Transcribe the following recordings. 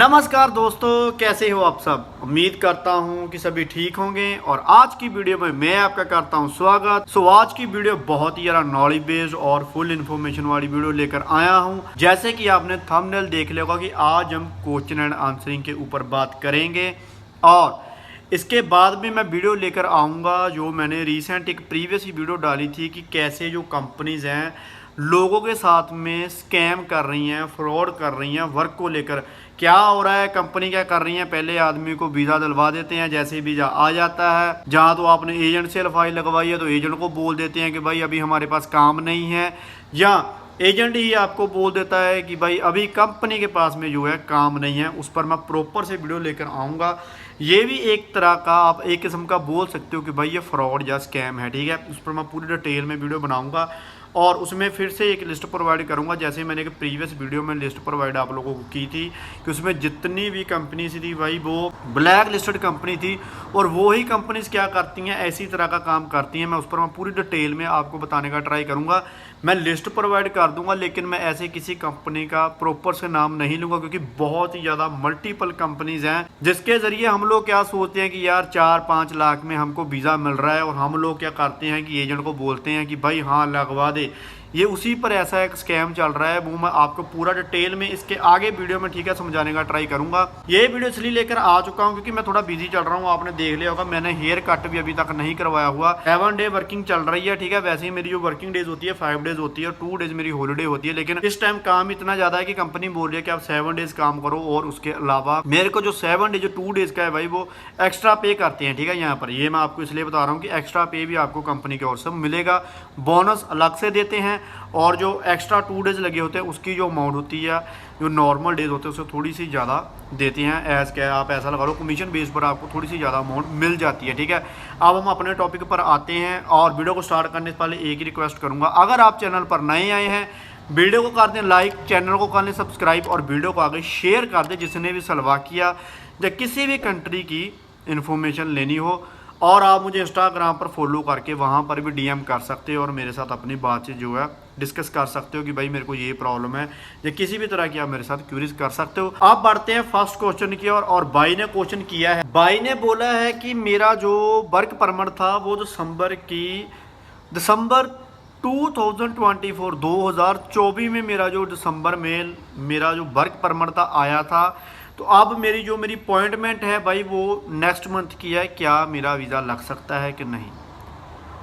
नमस्कार दोस्तों, कैसे हो आप सब। उम्मीद करता हूं कि सभी ठीक होंगे और आज की वीडियो में मैं आपका करता हूं स्वागत। आज की वीडियो बहुत ही ज़्यादा नॉलेज बेस्ड और फुल इन्फॉर्मेशन वाली वीडियो लेकर आया हूं। जैसे कि आपने थंबनेल देख लिया होगा कि आज हम क्वेश्चन एंड आंसरिंग के ऊपर बात करेंगे और इसके बाद भी मैं वीडियो लेकर आऊँगा जो मैंने रिसेंट एक प्रीवियस ही वीडियो डाली थी कि कैसे जो कंपनीज़ हैं लोगों के साथ में स्कैम कर रही हैं, फ्रॉड कर रही हैं। वर्क को लेकर क्या हो रहा है, कंपनी क्या कर रही है, पहले आदमी को वीज़ा दिलवा देते हैं, जैसे ही वीज़ा आ जाता है जहाँ तो आपने एजेंट से फाइल लगवाई है तो एजेंट को बोल देते हैं कि भाई अभी हमारे पास काम नहीं है, या एजेंट ही आपको बोल देता है कि भाई अभी कंपनी के पास में जो है काम नहीं है। उस पर मैं प्रॉपर से वीडियो लेकर आऊँगा। ये भी एक तरह का आप एक किस्म का बोल सकते हो कि भाई ये फ्रॉड या स्कैम है, ठीक है। उस पर मैं पूरी डिटेल में वीडियो बनाऊंगा और उसमें फिर से एक लिस्ट प्रोवाइड करूंगा, जैसे मैंने एक प्रीवियस वीडियो में लिस्ट प्रोवाइड आप लोगों को की थी कि उसमें जितनी भी कंपनीज थी भाई वो ब्लैक लिस्टेड कंपनी थी और वो ही कंपनीज क्या करती हैं, ऐसी तरह का काम करती हैं। मैं उस पर मैं पूरी डिटेल में आपको बताने का ट्राई करूँगा। मैं लिस्ट प्रोवाइड कर दूंगा, लेकिन मैं ऐसे किसी कंपनी का प्रॉपर से नाम नहीं लूँगा क्योंकि बहुत ही ज़्यादा मल्टीपल कंपनीज हैं जिसके ज़रिए हम लोग क्या सोचते हैं कि यार 4-5 लाख में हमको वीज़ा मिल रहा है और हम लोग क्या करते हैं कि एजेंट को बोलते हैं कि भाई हाँ लगवा दे। ये उसी पर ऐसा एक स्कैम चल रहा है, वो मैं आपको पूरा डिटेल में इसके आगे वीडियो में ठीक है समझाने का ट्राई करूंगा। ये वीडियो इसलिए लेकर आ चुका हूं क्योंकि मैं थोड़ा बिजी चल रहा हूं। आपने देख लिया होगा मैंने हेयर कट भी अभी तक नहीं करवाया हुआ। 7 डे वर्किंग चल रही है, ठीक है। वैसे ही मेरी जो वर्किंग डेज होती है 5 डेज होती है और 2 डेज मेरी हॉलीडे होती है, लेकिन इस टाइम काम इतना ज्यादा है कि कंपनी बोल रही है कि आप 7 डेज काम करो और उसके अलावा मेरे को जो 7 डे जो 2 डेज का है भाई वो एक्स्ट्रा पे करते हैं, ठीक है। यहाँ पर ये मैं आपको इसलिए बता रहा हूँ कि एक्स्ट्रा पे भी आपको कंपनी की ओर से मिलेगा, बोनस अलग से देते हैं और जो एक्स्ट्रा 2 डेज लगे होते हैं उसकी जो अमाउंट होती है जो नॉर्मल डेज होते हैं उससे थोड़ी सी ज़्यादा देते हैं। एज क्या आप ऐसा लगा लो कमीशन बेस पर आपको थोड़ी सी ज़्यादा अमाउंट मिल जाती है, ठीक है। अब हम अपने टॉपिक पर आते हैं और वीडियो को स्टार्ट करने से पहले एक ही रिक्वेस्ट करूँगा, अगर आप चैनल पर नए आए हैं वीडियो को कर दें लाइक, चैनल को कर लें सब्सक्राइब और वीडियो को आगे शेयर कर दें जिसने भी स्लोवाकिया या किसी भी कंट्री की इन्फॉर्मेशन लेनी हो। और आप मुझे इंस्टाग्राम पर फॉलो करके वहाँ पर भी डीएम कर सकते हो और मेरे साथ अपनी बातचीत जो है डिस्कस कर सकते हो कि भाई मेरे को ये प्रॉब्लम है या किसी भी तरह की आप मेरे साथ क्यूरीज कर सकते हो। आप बढ़ते हैं फर्स्ट क्वेश्चन की ओर और भाई ने क्वेश्चन किया है। भाई ने बोला है कि मेरा जो वर्क परमिट था वो दिसंबर 2024 में मेरा जो दिसंबर में मेरा जो वर्क परमिट था आया था, तो अब मेरी अपॉइंटमेंट है भाई वो नेक्स्ट मंथ की है, क्या मेरा वीज़ा लग सकता है कि नहीं।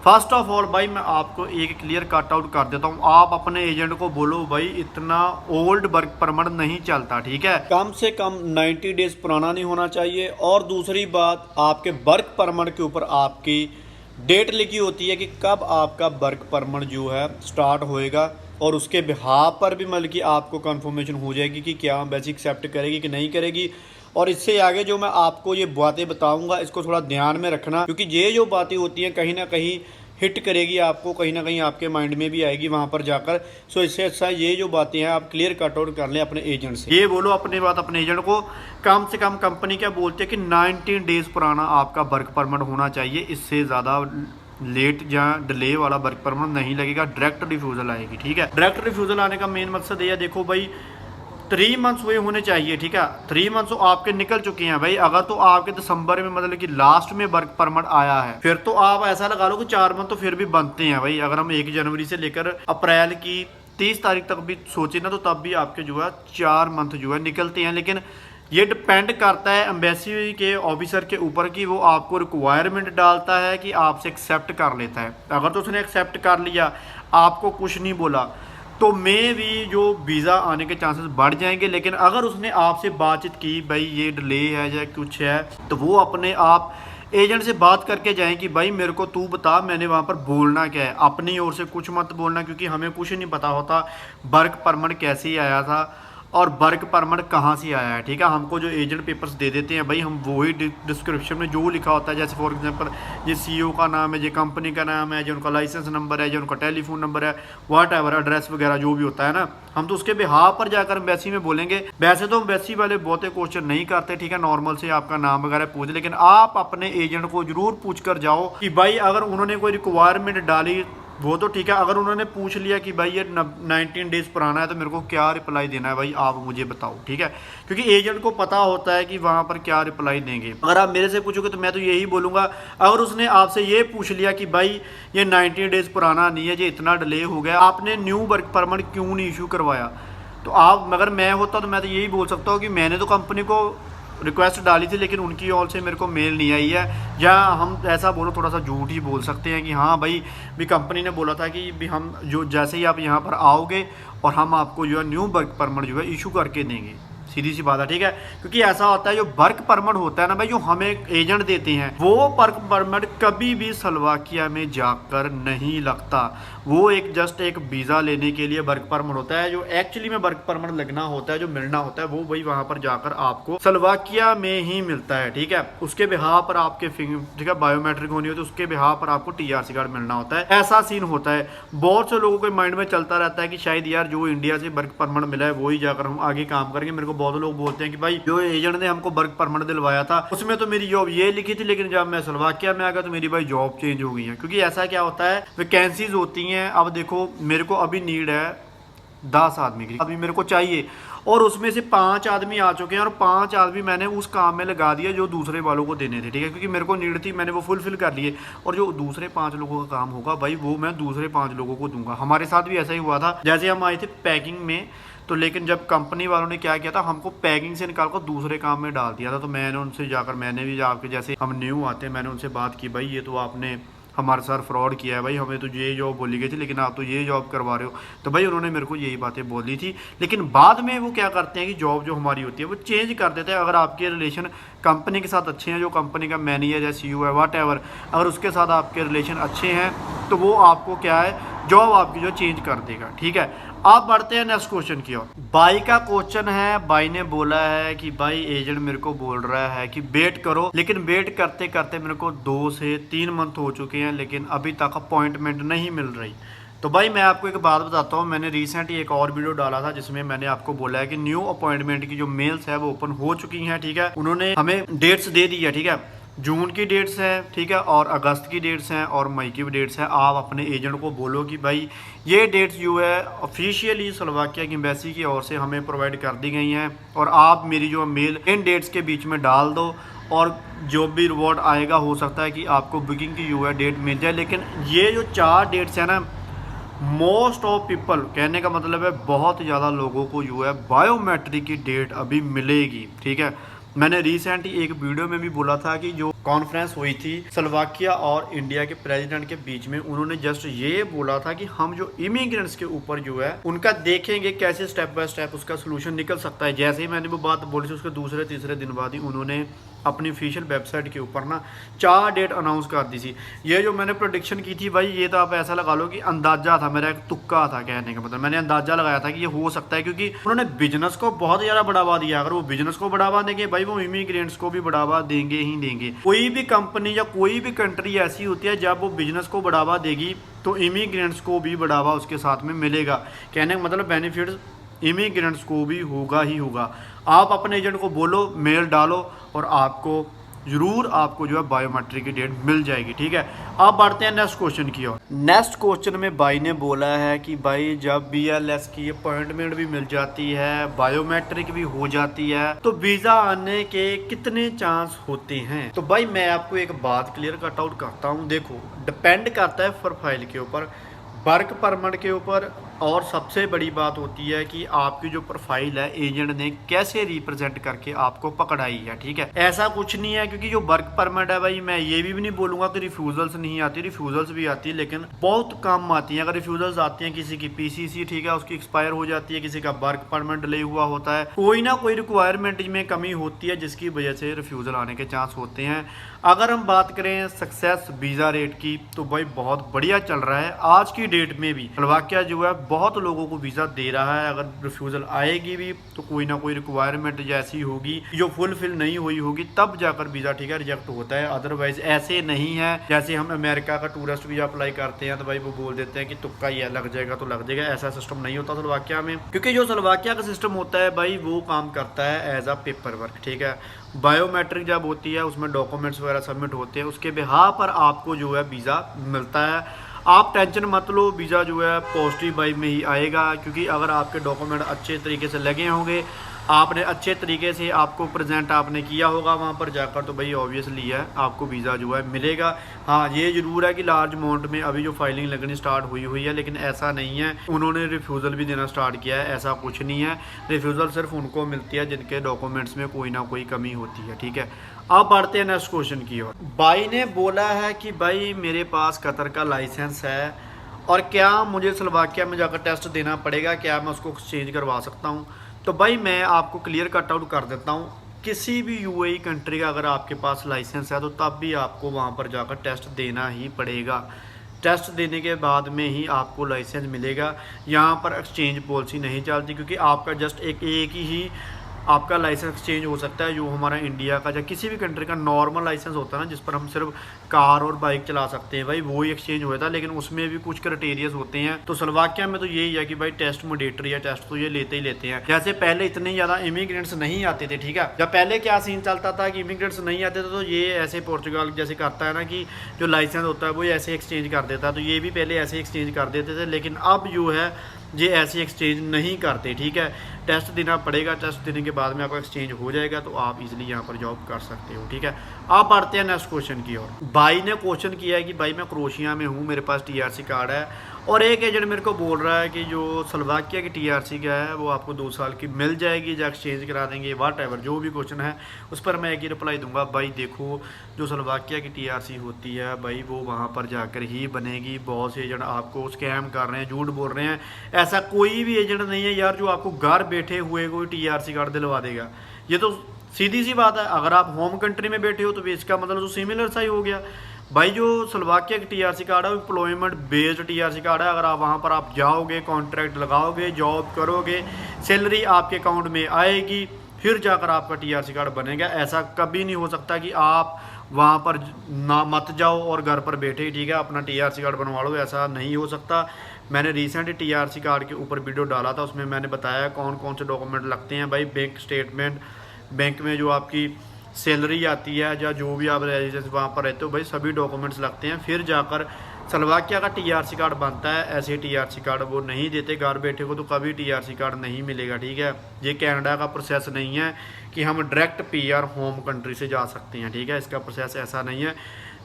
फर्स्ट ऑफ ऑल भाई मैं आपको एक क्लियर कट आउट कर देता हूँ, आप अपने एजेंट को बोलो भाई इतना ओल्ड वर्क परमिट नहीं चलता, ठीक है। कम से कम 90 डेज पुराना नहीं होना चाहिए। और दूसरी बात, आपके वर्क परमिट के ऊपर आपकी डेट लिखी होती है कि कब आपका वर्क परमिट जो है स्टार्ट होएगा और उसके बिहाफ पर भी मतलब कि आपको कंफर्मेशन हो जाएगी कि क्या एम्बेसी एक्सेप्ट करेगी कि नहीं करेगी। और इससे आगे जो मैं आपको ये बातें बताऊंगा इसको थोड़ा ध्यान में रखना, क्योंकि ये जो बातें होती हैं कहीं ना कहीं हिट करेगी आपको, कहीं ना कहीं आपके माइंड में भी आएगी वहाँ पर जाकर। सो इससे अच्छा ये जो बातें हैं आप क्लियर कट आउट कर लें अपने एजेंट से। ये बोलो अपनी बात अपने एजेंट को, कम से कम कंपनी क्या बोलते हैं कि 19 डेज पुराना आपका वर्क परमिट होना चाहिए, इससे ज़्यादा लेट या डिले वाला वर्क परमिट नहीं लगेगा, डायरेक्ट रिफ्यूज़ल आएगी, ठीक है। डायरेक्ट रिफ्यूज़ल आने का मेन मकसद ये है, देखो भाई 3 मंथ्स हुए होने चाहिए, ठीक है। 3 मंथ्स आपके निकल चुके हैं भाई। अगर तो आपके दिसंबर में मतलब कि लास्ट में वर्क परमिट आया है फिर तो आप ऐसा लगा लो कि 4 मंथ तो फिर भी बनते हैं भाई। अगर हम 1 जनवरी से लेकर अप्रैल की 30 तारीख तक भी सोचे ना तो तब भी आपके जो है 4 मंथ जो है निकलते हैं। लेकिन ये डिपेंड करता है एम्बेसी के ऑफिसर के ऊपर कि वो आपको रिक्वायरमेंट डालता है कि आपसे एक्सेप्ट कर लेता है। अगर तो उसने एक्सेप्ट कर लिया, आपको कुछ नहीं बोला, तो मे भी जो वीज़ा आने के चांसेस बढ़ जाएंगे। लेकिन अगर उसने आपसे बातचीत की भाई ये डिले है या कुछ है, तो वो अपने आप एजेंट से बात करके जाएं कि भाई मेरे को तू बता मैंने वहाँ पर बोलना क्या है। अपनी ओर से कुछ मत बोलना, क्योंकि हमें कुछ नहीं पता होता वर्क परमिट कैसे आया था और वर्क परमिट कहाँ से आया है, ठीक है। हमको जो एजेंट पेपर्स दे देते हैं भाई, हम वही डिस्क्रिप्शन में जो लिखा होता है, जैसे फॉर एग्जांपल ये सीईओ का नाम है, ये कंपनी का नाम है, जो उनका लाइसेंस नंबर है, जो उनका टेलीफोन नंबर है, व्हाट एवर एड्रेस वगैरह जो भी होता है ना, हम तो उसके बिहाफ पर जाकर एम्बेसी में बोलेंगे। वैसे तो एम्बेसी वाले बहुते क्वेश्चन नहीं करते, ठीक है, नॉर्मल से आपका नाम वगैरह पूछ, लेकिन आप अपने एजेंट को जरूर पूछ कर जाओ कि भाई अगर उन्होंने कोई रिक्वायरमेंट डाली वो तो ठीक है, अगर उन्होंने पूछ लिया कि भाई ये 19 डेज पुराना है तो मेरे को क्या रिप्लाई देना है भाई आप मुझे बताओ, ठीक है। क्योंकि एजेंट को पता होता है कि वहाँ पर क्या रिप्लाई देंगे। अगर आप मेरे से पूछोगे तो मैं तो यही बोलूँगा, अगर उसने आपसे ये पूछ लिया कि भाई ये 19 डेज पुराना नहीं है, ये इतना डिले हो गया, आपने न्यू वर्क परमिट क्यों नहीं इशू करवाया, तो आप, अगर मैं होता तो मैं तो यही बोल सकता हूँ कि मैंने तो कंपनी को रिक्वेस्ट डाली थी लेकिन उनकी ओर से मेरे को मेल नहीं आई है। या हम ऐसा बोलो, थोड़ा सा झूठ ही बोल सकते हैं कि हाँ भाई भी कंपनी ने बोला था कि भी हम जो जैसे ही आप यहाँ पर आओगे और हम आपको जो है न्यू वर्क परमिट जो है इशू करके देंगे, सीधी सी बात है, ठीक है। क्योंकि ऐसा होता है जो वर्क परमिट होता है ना भाई, जो हमें एजेंट देते हैं, वो वर्क परमिट कभी भी स्लोवाकिया में जाकर नहीं लगता। वो एक जस्ट एक वीज़ा लेने के लिए वर्क परमिट होता है। जो एक्चुअली में वर्क परमिट लगना होता है, जो मिलना होता है, वो भाई वहाँ पर जाकर आपको स्लोवाकिया में ही मिलता है, ठीक है। उसके बिहार पर आपके ठीक है बायोमेट्रिक होनी होती है, उसके बिहार पर आपको TRC कार्ड मिलना होता है। ऐसा सीन होता है। बहुत से लोगों के माइंड में चलता रहता है कि शायद यार जो इंडिया से वर्क परमिट मिला है वो ही जाकर हम आगे काम करेंगे। मेरे को बहुत लोग बोलते हैं कि भाई जो एजेंट ने हमको वर्क परमिट दिलवाया था उसमें तो मेरी जॉब ये लिखी थी, लेकिन जब मैं स्लोवाकिया में आ गया तो मेरी भाई जॉब चेंज हो गई है। क्योंकि ऐसा क्या होता है, वैकेंसीज होती हैं। अब देखो मेरे को अभी नीड है 10 आदमी की, अभी मेरे को चाहिए, और उसमें से 5 आदमी आ चुके हैं और 5 आदमी मैंने उस काम में लगा दिया जो दूसरे वालों को देने थे, ठीक है। क्योंकि मेरे को नीड थी, मैंने वो फुलफिल कर लिए, और जो दूसरे 5 लोगों का काम होगा भाई वो मैं दूसरे 5 लोगों को दूंगा। हमारे साथ भी ऐसा ही हुआ था। जैसे हम आए थे पैकिंग में, तो लेकिन जब कंपनी वालों ने क्या किया था, हमको पैकिंग से निकाल कर दूसरे काम में डाल दिया था। तो मैंने उनसे जाकर, मैंने भी जाकर, जैसे हम न्यू आते हैं, मैंने उनसे बात की, भाई ये तो आपने हमारे साथ फ्रॉड किया है भाई, हमें तो ये जॉब बोली गई थी लेकिन आप तो ये जॉब करवा रहे हो। तो भाई उन्होंने मेरे को यही बातें बोली थी, लेकिन बाद में वो क्या करते हैं कि जॉब जो हमारी होती है वो चेंज कर देते हैं। अगर आपके रिलेशन कंपनी के साथ अच्छे हैं, जो कंपनी का मैनेजर है, CEO है, वट एवर, अगर उसके साथ आपके रिलेशन अच्छे हैं तो वो आपको क्या है, जॉब आपकी जो चेंज कर देगा, ठीक है। आप बढ़ते हैं नेक्स्ट क्वेश्चन की ओर। बाई का क्वेश्चन है, बाई ने बोला है कि भाई एजेंट मेरे को बोल रहा है कि वेट करो, लेकिन वेट करते करते मेरे को 2 से 3 मंथ हो चुके हैं लेकिन अभी तक अपॉइंटमेंट नहीं मिल रही। तो भाई मैं आपको एक बात बताता हूँ, मैंने रिसेंट एक और वीडियो डाला था जिसमें मैंने आपको बोला है कि न्यू अपॉइंटमेंट की जो मेल्स है वो ओपन हो चुकी हैं, ठीक है। उन्होंने हमें डेट्स दे दी है, ठीक है। जून की डेट्स हैं, ठीक है, और अगस्त की डेट्स हैं और मई की भी डेट्स हैं। आप अपने एजेंट को बोलो कि भाई ये डेट्स जो है ऑफिशियली स्लोवाकिया की एम्बेसी की ओर से हमें प्रोवाइड कर दी गई हैं, और आप मेरी जो मेल इन डेट्स के बीच में डाल दो, और जो भी रिवॉर्ड आएगा हो सकता है कि आपको बुकिंग की जो है डेट मिल जाए। लेकिन ये जो 4 डेट्स हैं ना, मोस्ट ऑफ पीपल, कहने का मतलब है बहुत ज़्यादा लोगों को जो है बायोमेट्रिक की डेट अभी मिलेगी, ठीक है। मैंने रिसेंट एक वीडियो में भी बोला था कि जो कॉन्फ्रेंस हुई थी स्लोवाकिया और इंडिया के प्रेसिडेंट के बीच में, उन्होंने जस्ट ये बोला था कि हम जो इमिग्रेंट्स के ऊपर जो है उनका देखेंगे कैसे स्टेप बाय स्टेप उसका सोल्यूशन निकल सकता है। जैसे ही मैंने वो बात बोली थी उसके दूसरे तीसरे दिन बाद ही उन्होंने अपनी ऑफिशियल वेबसाइट के ऊपर ना 4 डेट अनाउंस कर दी थी। ये जो मैंने प्रोडिक्शन की थी भाई, ये तो आप ऐसा लगा लो कि अंदाजा था, मेरा एक तुक्का था, कहने का मतलब मैंने अंदाजा लगाया था कि ये हो सकता है, क्योंकि उन्होंने बिजनेस को बहुत ज़्यादा बढ़ावा दिया। अगर वो बिजनेस को बढ़ावा देंगे भाई, वो इमिग्रेंट्स को भी बढ़ावा देंगे ही देंगे। कोई भी कंपनी या कोई भी कंट्री ऐसी होती है जब वो बिजनेस को बढ़ावा देगी तो इमिग्रेंट्स को भी बढ़ावा उसके साथ में मिलेगा। कहने का मतलब बेनिफिट्स इमिग्रेंट्स को भी होगा ही होगा। आप अपने एजेंट को बोलो, मेल डालो, और आपको जरूर आपको जो है बायोमेट्रिक की डेट मिल जाएगी, ठीक है। अब बढ़ते हैं नेक्स्ट क्वेश्चन की ओर। नेक्स्ट क्वेश्चन में भाई ने बोला है कि भाई जब BLS की अपॉइंटमेंट भी मिल जाती है, बायोमेट्रिक भी हो जाती है, तो वीज़ा आने के कितने चांस होते हैं। तो भाई मैं आपको एक बात क्लियर कट आउट करता हूँ। देखो, डिपेंड करता है प्रोफाइल के ऊपर, वर्क परमिट के ऊपर, और सबसे बड़ी बात होती है कि आपकी जो प्रोफाइल है एजेंट ने कैसे रिप्रेजेंट करके आपको पकड़ाई है, ठीक है। ऐसा कुछ नहीं है, क्योंकि जो वर्क परमिट है भाई, मैं ये भी नहीं बोलूंगा कि रिफ्यूजल्स नहीं आती, रिफ्यूजल्स भी आती है, लेकिन बहुत कम आती हैं। अगर रिफ्यूजल्स आती हैं, किसी की PCC, ठीक है, उसकी एक्सपायर हो जाती है, किसी का वर्क परमिट डिले हुआ होता है, कोई ना कोई रिक्वायरमेंट में कमी होती है जिसकी वजह से रिफ्यूजल आने के चांस होते हैं। अगर हम बात करें सक्सेस वीज़ा रेट की, तो भाई बहुत बढ़िया चल रहा है। आज की डेट में भी स्लोवाकिया जो है बहुत लोगों को वीज़ा दे रहा है। अगर रिफ्यूज़ल आएगी भी तो कोई ना कोई रिक्वायरमेंट जैसी होगी जो फुलफिल नहीं हुई होगी, तब जाकर वीज़ा, ठीक है, रिजेक्ट होता है। अदरवाइज ऐसे नहीं है जैसे हम अमेरिका का टूरिस्ट वीज़ा अप्लाई करते हैं तो भाई वो बोल देते हैं कि तुक्का ही लग जाएगा तो लग जाएगा। ऐसा सिस्टम नहीं होता स्लोवाकिया में, क्योंकि जो स्लोवाकिया का सिस्टम होता है भाई वो काम करता है एज अ पेपर वर्क, ठीक है। बायोमेट्रिक जब होती है उसमें डॉक्यूमेंट्स वगैरह सबमिट होते हैं, उसके बिहाफ पर आपको जो है वीज़ा मिलता है। आप टेंशन मत लो, वीज़ा जो है पॉजिटिव वाइब में ही आएगा, क्योंकि अगर आपके डॉक्यूमेंट अच्छे तरीके से लगे होंगे, आपने अच्छे तरीके से आपको प्रेजेंट आपने किया होगा वहाँ पर जाकर, तो भाई ऑब्वियसली है आपको वीज़ा जो है मिलेगा। हाँ, ये ज़रूर है कि लार्ज अमाउंट में अभी जो फाइलिंग लगनी स्टार्ट हुई है, लेकिन ऐसा नहीं है उन्होंने रिफ्यूज़ल भी देना स्टार्ट किया है, ऐसा कुछ नहीं है। रिफ्यूज़ल सिर्फ उनको मिलती है जिनके डॉक्यूमेंट्स में कोई ना कोई कमी होती है, ठीक है। अब बढ़ते हैं नेक्स्ट क्वेश्चन की ओर। भाई ने बोला है कि भाई मेरे पास कतर का लाइसेंस है और क्या मुझे स्लोवाकिया में जाकर टेस्ट देना पड़ेगा, क्या मैं उसको एक्सचेंज करवा सकता हूँ? तो भाई मैं आपको क्लियर कट आउट कर देता हूँ, किसी भी यूएई कंट्री का अगर आपके पास लाइसेंस है तो तब भी आपको वहाँ पर जाकर टेस्ट देना ही पड़ेगा। टेस्ट देने के बाद में ही आपको लाइसेंस मिलेगा। यहाँ पर एक्सचेंज पॉलिसी नहीं चलती, क्योंकि आपका जस्ट एक ही आपका लाइसेंस एक्सचेंज हो सकता है, जो हमारा इंडिया का या किसी भी कंट्री का नॉर्मल लाइसेंस होता है ना, जिस पर हम सिर्फ कार और बाइक चला सकते हैं, भाई वो ही एक्सचेंज होता है। लेकिन उसमें भी कुछ क्राइटेरियाज होते हैं। तो स्लोवाकिया में तो यही है कि भाई टेस्ट मैंडेटरी है, टेस्ट तो ये लेते ही लेते हैं। जैसे पहले इतने ज़्यादा इमिग्रेंट्स नहीं आते थे, ठीक है, जब पहले क्या सीन चलता था कि इमिग्रेंट्स नहीं आते थे, तो ये ऐसे पोर्चुगल जैसे करता है ना कि जो लाइसेंस होता है वो ऐसे एक्सचेंज कर देता है, तो ये भी पहले ऐसे एक्सचेंज कर देते थे। लेकिन अब जो है ये ऐसे एक्सचेंज नहीं करते, ठीक है। टेस्ट देना पड़ेगा, टेस्ट देने के बाद में आपका एक्सचेंज हो जाएगा, तो आप इजीली यहाँ पर जॉब कर सकते हो, ठीक है। आप बढ़ते हैं नेक्स्ट क्वेश्चन की ओर। भाई ने क्वेश्चन किया है कि भाई मैं क्रोएशिया में हूँ, मेरे पास टीआरसी कार्ड है, और एक एजेंट मेरे को बोल रहा है कि जो स्लोवाकिया की टीआरसी का है वो आपको 2 साल की मिल जाएगी, या एक्सचेंज करा देंगे, वाट एवर जो भी क्वेश्चन है उस पर मैं एक ही रिप्लाई दूंगा, भाई देखो जो स्लोवाकिया की टीआरसी होती है भाई वो वहाँ पर जाकर ही बनेगी। बहुत से एजेंट आपको स्कैम कर रहे हैं, झूठ बोल रहे हैं। ऐसा कोई भी एजेंट नहीं है यार जो आपको घर बैठे हुए कोई टीआरसी कार्ड दिलवा देगा। ये तो सीधी सी बात है। अगर आप होम कंट्री में बैठे हो तो इसका मतलब तो सिमिलर सा ही हो गया। भाई जो स्लोवाकिया की टीआरसी कार्ड है वो एम्प्लॉयमेंट बेस्ड टीआरसी कार्ड है। अगर आप वहाँ पर आप जाओगे, कॉन्ट्रैक्ट लगाओगे, जॉब करोगे, सैलरी आपके अकाउंट में आएगी, फिर जाकर आपका टीआरसी कार्ड बनेगा। ऐसा कभी नहीं हो सकता कि आप वहाँ पर ना मत जाओ और घर पर बैठे, ठीक है, अपना टीआरसी कार्ड बनवा लो, ऐसा नहीं हो सकता। मैंने रिसेंट टीआरसी कार्ड के ऊपर वीडियो डाला था, उसमें मैंने बताया कौन कौन से डॉक्यूमेंट लगते हैं। भाई बैंक स्टेटमेंट, बैंक में जो आपकी सैलरी आती है या जो भी आप रेजिडेंस वहाँ पर रहते हो, भाई सभी डॉक्यूमेंट्स लगते हैं, फिर जाकर स्लोवाकिया का टीआरसी कार्ड बनता है। ऐसे टीआरसी कार्ड वो नहीं देते घर बैठे को, तो कभी टीआरसी कार्ड नहीं मिलेगा, ठीक है। ये कनाडा का प्रोसेस नहीं है कि हम डायरेक्ट पीआर होम कंट्री से जा सकते हैं, ठीक है, इसका प्रोसेस ऐसा नहीं है।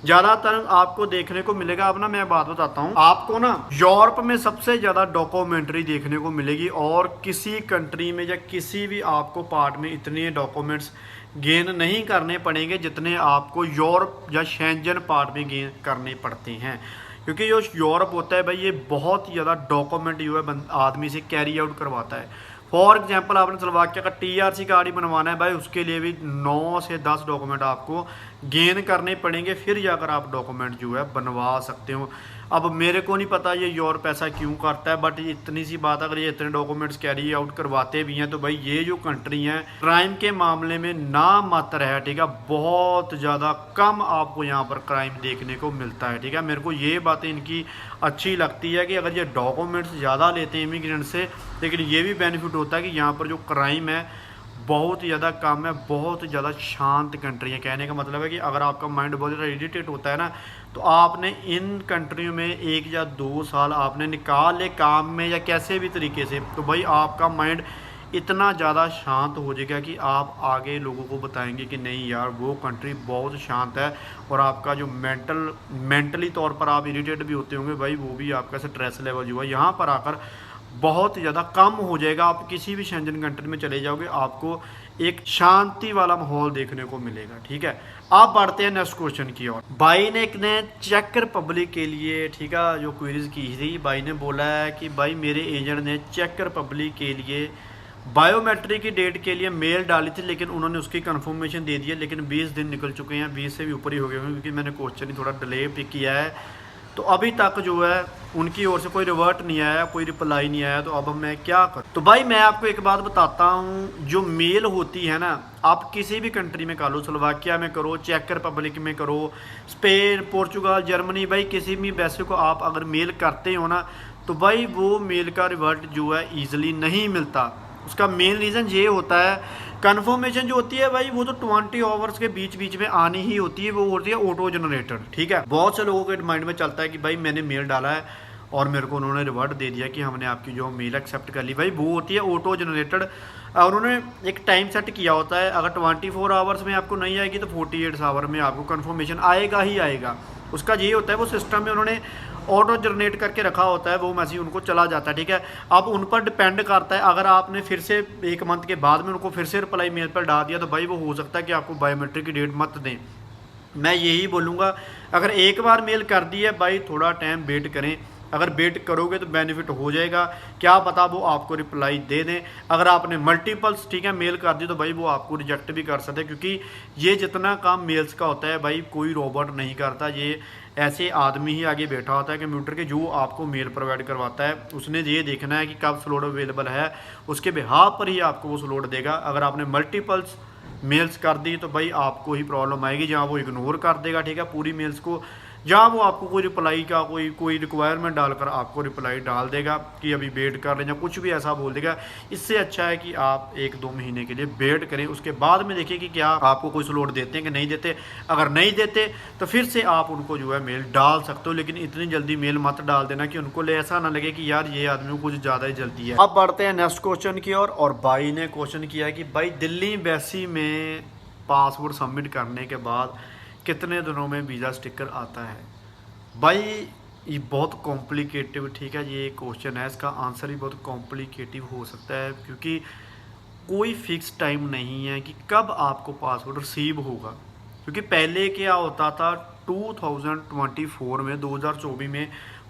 ज़्यादातर आपको देखने को मिलेगा, अब ना मैं बात बताता हूँ आपको ना, यूरोप में सबसे ज़्यादा डॉक्यूमेंट्री देखने को मिलेगी, और किसी कंट्री में या किसी भी आपको पार्ट में इतने डॉक्यूमेंट्स गेन नहीं करने पड़ेंगे जितने आपको यूरोप या शेंजन पार्ट में गेन करने पड़ते हैं। क्योंकि जो यूरोप होता है भाई ये बहुत ही ज़्यादा डॉक्यूमेंट जो है आदमी से कैरी आउट करवाता है। फॉर एग्जांपल आपने स्लोवाकिया का टीआरसी कार्ड ही बनवाना है भाई, उसके लिए भी 9 से 10 डॉक्यूमेंट आपको गेन करने पड़ेंगे, फिर जाकर आप डॉक्यूमेंट जो है बनवा सकते हो। अब मेरे को नहीं पता ये यूरोप ऐसा क्यों करता है, बट इतनी सी बात, अगर ये इतने डॉक्यूमेंट्स कैरी आउट करवाते भी हैं तो भाई ये जो कंट्री है क्राइम के मामले में ना मात्र है, ठीक है, बहुत ज़्यादा कम आपको यहाँ पर क्राइम देखने को मिलता है, ठीक है। मेरे को ये बातें इनकी अच्छी लगती है कि अगर ये डॉक्यूमेंट्स ज़्यादा लेते हैं इमिग्रेंट से, लेकिन ये भी बेनिफिट होता है कि यहाँ पर जो क्राइम है बहुत ही ज़्यादा कम है, बहुत ज़्यादा शांत कंट्री है। कहने का मतलब है कि अगर आपका माइंड बहुत ज़्यादा इरिटेट होता है ना, तो आपने इन कंट्रियों में 1 या 2 साल आपने निकाल ले काम में या कैसे भी तरीके से, तो भाई आपका माइंड इतना ज़्यादा शांत हो जाएगा कि आप आगे लोगों को बताएंगे कि नहीं यार वो कंट्री बहुत शांत है। और आपका जो मेंटली तौर पर आप इरिटेट भी होते होंगे भाई, वो भी आपका स्ट्रेस लेवल जो है यहाँ पर आकर बहुत ज़्यादा कम हो जाएगा। आप किसी भी शेंजन कंट्री में चले जाओगे, आपको एक शांति वाला माहौल देखने को मिलेगा, ठीक है। आप बढ़ते हैं नेक्स्ट क्वेश्चन की ओर। भाई ने एक ने चेक रिपब्लिक के लिए, ठीक है, जो क्वेरीज की थी, भाई ने बोला है कि भाई मेरे एजेंट ने चेक रिपब्लिक के लिए बायोमेट्रिक की डेट के लिए मेल डाली थी, लेकिन उन्होंने उसकी कंफर्मेशन दे दी है, लेकिन 20 दिन निकल चुके हैं, 20 से भी ऊपर ही हो गए हैं, क्योंकि मैंने क्वेश्चन ही थोड़ा डिले पिक किया है, तो अभी तक जो है उनकी ओर से कोई रिवर्ट नहीं आया, कोई रिप्लाई नहीं आया। तो अब मैं क्या करूं? तो भाई मैं आपको एक बात बताता हूं, जो मेल होती है ना, आप किसी भी कंट्री में कर लो, स्लोवाकिया में करो, चेक रिपब्लिक में करो, स्पेन, पोर्चुगल, जर्मनी, भाई किसी भी वैसे को आप अगर मेल करते हो ना, तो भाई वो मेल का रिवर्ट जो है ईजिली नहीं मिलता। उसका मेन रीज़न ये होता है, कन्फर्मेशन जो होती है भाई वो तो 20 आवर्स के बीच बीच में आनी ही होती है, वो होती है ऑटो जनरेटेड। ठीक है, बहुत से लोगों के माइंड में चलता है कि भाई मैंने मेल डाला है और मेरे को उन्होंने रिवर्ट दे दिया कि हमने आपकी जो मेल एक्सेप्ट कर ली। भाई वो होती है ऑटो जनरेटेड, उन्होंने एक टाइम सेट किया होता है। अगर 24 आवर्स में आपको नहीं आएगी तो 48 आवर में आपको कन्फर्मेशन आएगा ही आएगा। उसका ये होता है, वो सिस्टम में उन्होंने ऑटो जनरेट करके रखा होता है, वो मैसेज उनको चला जाता है। ठीक है, अब उन पर डिपेंड करता है, अगर आपने फिर से 1 मंथ के बाद में उनको फिर से रिप्लाई मेल पर डाल दिया तो भाई वो हो सकता है कि आपको बायोमेट्रिक की डेट मत दें। मैं यही बोलूँगा, अगर एक बार मेल कर दी है भाई थोड़ा टाइम वेट करें। अगर वेट करोगे तो बेनिफिट हो जाएगा, क्या पता वो आपको रिप्लाई दे दें। अगर आपने मल्टीपल्स ठीक है मेल कर दी तो भाई वो आपको रिजेक्ट भी कर सकते हैं, क्योंकि ये जितना काम मेल्स का होता है भाई कोई रोबोट नहीं करता। ये ऐसे आदमी ही आगे बैठा होता है कंप्यूटर के जो आपको मेल प्रोवाइड करवाता है। उसने ये देखना है कि कब स्लॉट अवेलेबल है, उसके बिहाफ पर ही आपको वो स्लॉट देगा। अगर आपने मल्टीपल्स मेल्स कर दी तो भाई आपको ही प्रॉब्लम आएगी, जहाँ वो इग्नोर कर देगा ठीक है पूरी मेल्स को, जहाँ वो आपको कोई रिप्लाई का कोई रिक्वायरमेंट डालकर आपको रिप्लाई डाल देगा कि अभी वेट कर लें या कुछ भी ऐसा बोल देगा। इससे अच्छा है कि आप 1-2 महीने के लिए वेट करें, उसके बाद में देखिए कि क्या आपको कोई स्लॉट देते हैं कि नहीं देते। अगर नहीं देते तो फिर से आप उनको जो है मेल डाल सकते हो, लेकिन इतनी जल्दी मेल मत डाल देना कि उनको ऐसा ना लगे कि यार ये आदमी को कुछ ज़्यादा ही जल्दी है। अब बढ़ते हैं नेक्स्ट क्वेश्चन की ओर, और भाई ने क्वेश्चन किया है कि भाई दिल्ली एम्बेसी में पासपोर्ट सबमिट करने के बाद कितने दिनों में वीज़ा स्टिकर आता है। भाई ये बहुत कॉम्प्लिकेटिव ठीक है ये क्वेश्चन है, इसका आंसर भी बहुत कॉम्प्लिकेटिव हो सकता है, क्योंकि कोई फिक्स टाइम नहीं है कि कब आपको पासपोर्ट रिसीव होगा। क्योंकि पहले क्या होता था 2024 में 2024 में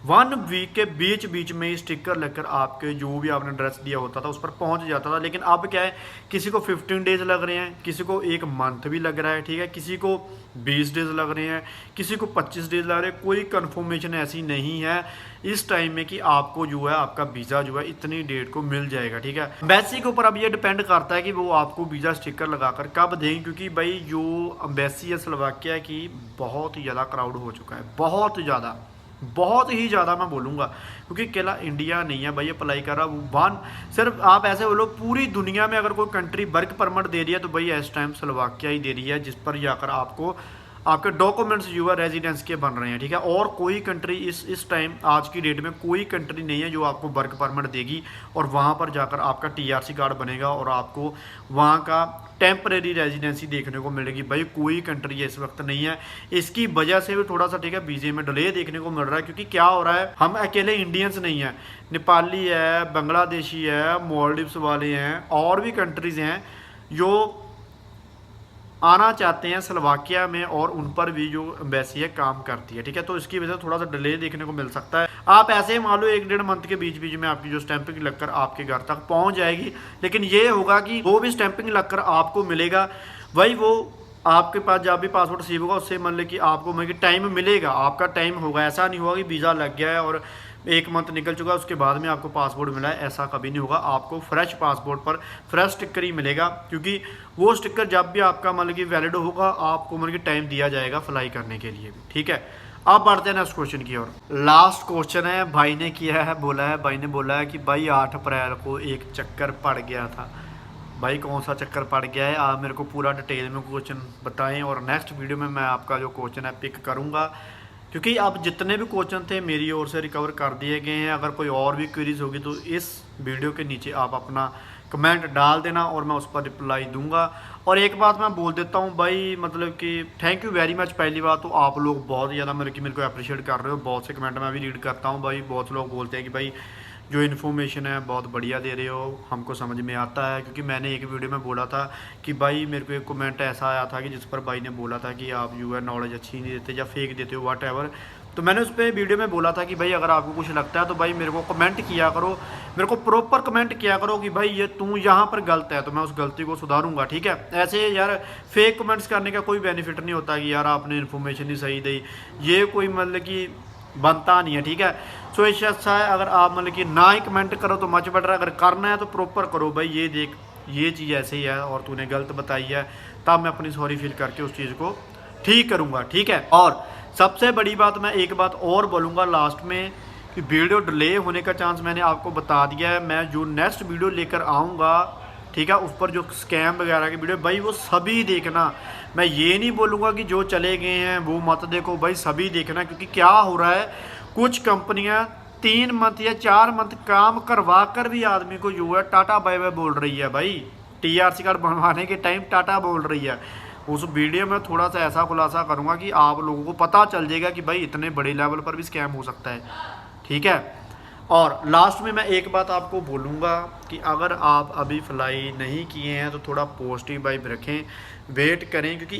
1 वीक के बीच बीच में ही स्टिकर लेकर आपके जो भी आपने एड्रेस दिया होता था उस पर पहुंच जाता था। लेकिन अब क्या है, किसी को 15 डेज लग रहे हैं, किसी को 1 मंथ भी लग रहा है ठीक है, किसी को 20 डेज लग रहे हैं, किसी को 25 डेज लग रहे हैं। कोई कंफर्मेशन ऐसी नहीं है इस टाइम में कि आपको जो है आपका वीज़ा जो है इतनी डेट को मिल जाएगा। ठीक है, एम्बेसी के ऊपर अब ये डिपेंड करता है कि वो आपको वीज़ा स्टिकर लगाकर कब दें, क्योंकि भाई जो एम्बेसी है स्लोवाकिया की बहुत ही ज़्यादा क्राउड हो चुका है, बहुत ही ज़्यादा मैं बोलूँगा, क्योंकि अकेला इंडिया नहीं है भाई अप्लाई कर रहा। वन सिर्फ आप ऐसे बोलो पूरी दुनिया में अगर कोई कंट्री वर्क परमिट दे रही है तो भाई इस टाइम स्लोवाकिया ही दे रही है, जिस पर जाकर आपको आपके डॉक्यूमेंट्स जो है रेजिडेंस के बन रहे हैं। ठीक है, और कोई कंट्री इस टाइम आज की डेट में कोई कंट्री नहीं है जो आपको वर्क परमिट देगी और वहाँ पर जाकर आपका TRC कार्ड बनेगा और आपको वहाँ का टेम्परेरी रेजिडेंसी देखने को मिलेगी। भाई कोई कंट्री इस वक्त नहीं है, इसकी वजह से भी थोड़ा सा ठीक है वीज़े में डिले देखने को मिल रहा है। क्योंकि क्या हो रहा है, हम अकेले इंडियंस नहीं हैं, नेपाली है, बांग्लादेशी है, मालदीव्स वाले हैं, और भी कंट्रीज़ हैं जो आना चाहते हैं स्लोवाकिया में, और उन पर भी जो एम्बेसी है काम करती है। ठीक है, तो इसकी वजह से थोड़ा सा डिले देखने को मिल सकता है। आप ऐसे मान लो 1-1.5 मंथ के बीच बीच में आपकी जो स्टैंपिंग लगकर आपके घर तक पहुंच जाएगी। लेकिन ये होगा कि वो भी स्टैंपिंग लगकर आपको मिलेगा, वही वो आपके पास जब भी पासपोर्ट रिसीव होगा उससे मान लो कि आपको मतलब टाइम मिलेगा, आपका टाइम होगा। ऐसा नहीं होगा कि वीज़ा लग गया है और 1 मंथ निकल चुका है उसके बाद में आपको पासपोर्ट मिला है, ऐसा कभी नहीं होगा। आपको फ्रेश पासपोर्ट पर फ्रेश स्टिकर ही मिलेगा, क्योंकि वो स्टिकर जब भी आपका मतलब कि वैलिड होगा आपको मतलब कि टाइम दिया जाएगा फ्लाई करने के लिए भी। ठीक है, अब बढ़ते हैं नेक्स्ट क्वेश्चन की ओर। लास्ट क्वेश्चन है, भाई ने किया है, भाई ने बोला है कि भाई 8 अप्रैल को एक चक्कर पड़ गया था। भाई कौन सा चक्कर पड़ गया है, आप मेरे को पूरा डिटेल में क्वेश्चन बताएं, और नेक्स्ट वीडियो में मैं आपका जो क्वेश्चन है पिक करूँगा, क्योंकि अब जितने भी क्वेश्चन थे मेरी ओर से रिकवर कर दिए गए हैं। अगर कोई और भी क्वेरीज होगी तो इस वीडियो के नीचे आप अपना कमेंट डाल देना और मैं उस पर रिप्लाई दूंगा। और एक बात मैं बोल देता हूं भाई, मतलब कि थैंक यू वेरी मच। पहली बात तो आप लोग बहुत ज़्यादा मेरे को अप्रिशिएट कर रहे हो, बहुत से कमेंट मैं भी रीड करता हूं भाई। बहुत से लोग बोलते हैं कि भाई जो इन्फॉर्मेशन है बहुत बढ़िया दे रहे हो, हमको समझ में आता है। क्योंकि मैंने एक वीडियो में बोला था कि भाई मेरे को एक कमेंट ऐसा आया था कि जिस पर भाई ने बोला था कि आप जो है नॉलेज अच्छी नहीं देते या फेक देते हो वाट एवर। तो मैंने उस पर वीडियो में बोला था कि भाई अगर आपको कुछ लगता है तो भाई मेरे को कमेंट किया करो, मेरे को प्रॉपर कमेंट किया करो कि भाई ये तू यहाँ पर गलत है, तो मैं उस गलती को सुधारूंगा। ठीक है, ऐसे यार फेक कमेंट्स करने का कोई बेनिफिट नहीं होता कि यार आपने इन्फॉर्मेशन ही सही दी, ये कोई मतलब कि बनता नहीं है। ठीक है, सो इससे अच्छा है अगर आप मतलब कि ना ही कमेंट करो तो मच बेटर है, अगर करना है तो प्रॉपर करो। भाई ये देख ये चीज़ ऐसे ही है और तूने गलत बताई है, तब मैं अपनी सॉरी फील करके उस चीज़ को ठीक करूँगा। ठीक है, और सबसे बड़ी बात मैं एक बात और बोलूँगा लास्ट में कि वीडियो डिले होने का चांस मैंने आपको बता दिया है। मैं जो नेक्स्ट वीडियो लेकर आऊँगा, ठीक है, उस पर जो स्कैम वगैरह की वीडियो भाई वो सभी देखना। मैं ये नहीं बोलूँगा कि जो चले गए हैं वो मत देखो भाई, सभी देखना। क्योंकि क्या हो रहा है, कुछ कंपनियां 3 मंथ या 4 मंथ काम करवा कर भी आदमी को जो है टाटा बाय बाय बोल रही है भाई। टीआरसी कार्ड बनवाने के टाइम टाटा बोल रही है। उस वीडियो में थोड़ा सा ऐसा खुलासा करूँगा कि आप लोगों को पता चल जाएगा कि भाई इतने बड़े लेवल पर भी स्कैम हो सकता है, ठीक है। और लास्ट में मैं एक बात आपको बोलूँगा कि अगर आप अभी फ्लाई नहीं किए हैं तो थोड़ा पॉजिटिव वाइब रखें, वेट करें। क्योंकि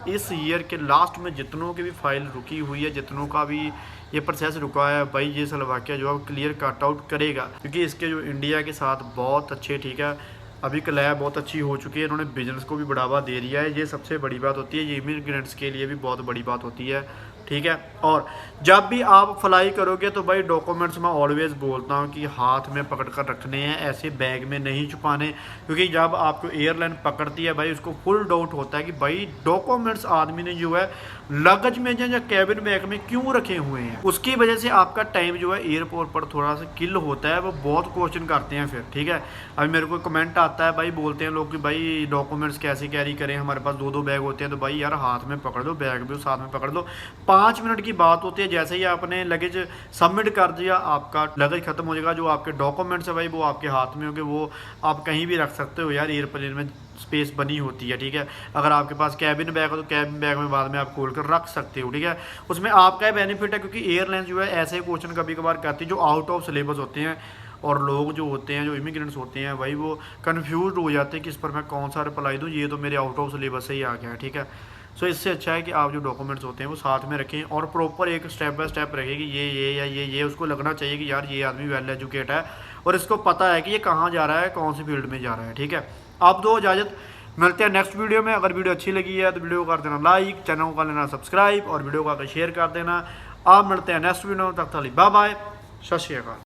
इस ईयर के लास्ट में जितनों की भी फाइल रुकी हुई है, जितनों का भी ये प्रोसेस रुका है भाई, ये स्लोवाकिया जो है क्लियर कट आउट करेगा। क्योंकि इसके जो इंडिया के साथ बहुत अच्छे, ठीक है, अभी क्लैब बहुत अच्छी हो चुकी है, इन्होंने बिजनेस को भी बढ़ावा दे दिया है। ये सबसे बड़ी बात होती है, ये इमिग्रेंट्स के लिए भी बहुत बड़ी बात होती है, ठीक है। और जब भी आप फ्लाई करोगे तो भाई डॉक्यूमेंट्स मैं ऑलवेज बोलता हूँ कि हाथ में पकड़ कर रखने हैं, ऐसे बैग में नहीं छुपाने। क्योंकि जब आपको एयरलाइन पकड़ती है भाई, उसको फुल डाउट होता है कि भाई डॉक्यूमेंट्स आदमी ने जो है लगेज में या कैबिन बैग में क्यों रखे हुए हैं। उसकी वजह से आपका टाइम जो है एयरपोर्ट पर थोड़ा सा किल होता है। वो बहुत क्वेश्चन करते हैं फिर, ठीक है। अभी मेरे को कमेंट आता है भाई, बोलते हैं लोग कि भाई डॉक्यूमेंट्स कैसे कैरी करें, हमारे पास 2-2 बैग होते हैं। तो भाई यार हाथ में पकड़ दो, बैग भी साथ में पकड़ लो। 5 मिनट की बात होती है, जैसे ही आपने लगेज सबमिट कर दिया आपका लगेज खत्म हो जाएगा। जो आपके डॉक्यूमेंट्स है भाई वो आपके हाथ में होंगे, वो आप कहीं भी रख सकते हो यार, एयरप्लेन में स्पेस बनी होती है, ठीक है। अगर आपके पास कैबिन बैग है तो कैबिन बैग में बाद में आप खोल कर रख सकते हो, ठीक है। उसमें आपका बेनिफिट है क्योंकि एयरलाइन जो है ऐसे क्वेश्चन कभी कभार करती है जो आउट ऑफ सिलेबस होते हैं। और लोग जो होते हैं, जो इमिग्रेंट्स होते हैं भाई, वो कन्फ्यूज हो जाते हैं कि इस पर मैं कौन सा रिप्लाई दूँ, ये तो मेरे आउट ऑफ सिलेबस से ही आ गया है, ठीक है। सो इससे अच्छा है कि आप जो डॉक्यूमेंट्स होते हैं वो साथ में रखें और प्रॉपर एक स्टेप बाय स्टेप रखें कि ये या ये उसको लगना चाहिए कि यार ये आदमी वेल एजुकेट है और इसको पता है कि ये कहाँ जा रहा है, कौन सी फील्ड में जा रहा है, ठीक है। आप दो इजाज़त, मिलते हैं नेक्स्ट वीडियो में। अगर वीडियो अच्छी लगी है तो वीडियो को कर देना लाइक, चैनल को कर लेना सब्सक्राइब और वीडियो को आकर शेयर कर देना। आप मिलते हैं नेक्स्ट वीडियो में, तब तक बाय बाय, सत श्री अकाल।